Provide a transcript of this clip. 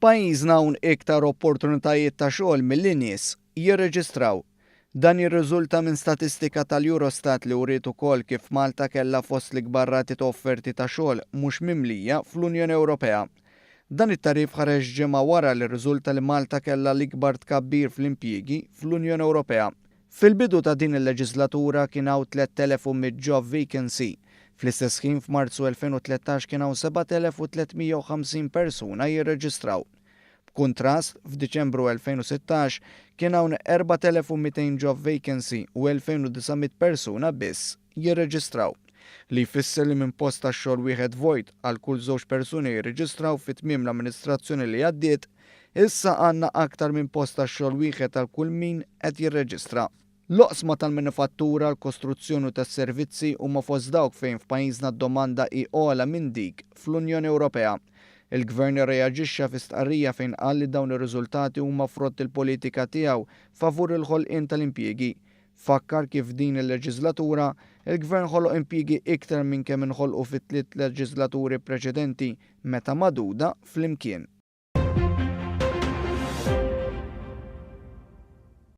F'pajjiżna hawn iktar opportunitajiet ta' xogħol milli nies jirreġistraw. Dan jirriżulta minn statistika tal-Eurostat li wriet ukoll kif Malta kellha fost l-ikbar rati ta' offerti ta' xogħol mhux mimlija fl-Unjoni Ewropea. Dan it-tarif ħareġ ġimgħa wara li rriżulta li Malta kellha l-ikbar tkabbir fl-impjiegi fl-Unjoni Ewropea. Fil-bidu ta' din il-leġislatura kien hawn 3,100 job vacancy. Fl-istess ħin f'Marzu 2013 kien hawn 7,350 persuna jirreġistraw. B'kuntrast, f'Diċembru 2016 kien hawn 4,200 job vacancy u 2,900 persuna biss jirreġistraw. Li jfisser li minn post tax-xogħol wieħed vojt għal kull żewġ persuni jirreġistraw fit-tmiem l-amministrazzjoni li għaddiet, issa għandna aktar minn post tax-xogħol wieħed għal kull min qed jirreġistra. L-oqsma tal-manifattura, l-kostruzzjoni u tas-servizzi huma fost dawk fejn f'pajjiżna d-domanda hi ogħla minn dik fl-Unjoni Ewropea. Il-Gvern irreaġixxa fi stqarrija fejn qal li dawn ir-riżultati huma frott il-politika tiegħu favur il-ħolqien tal-impjiegi. Fakkar kif din il-leġislatura il-Gvern ħoloq impjiegi iktar minn kemm inħolqu fit-tliet leġislaturi preċedenti meta magħduda flimkien.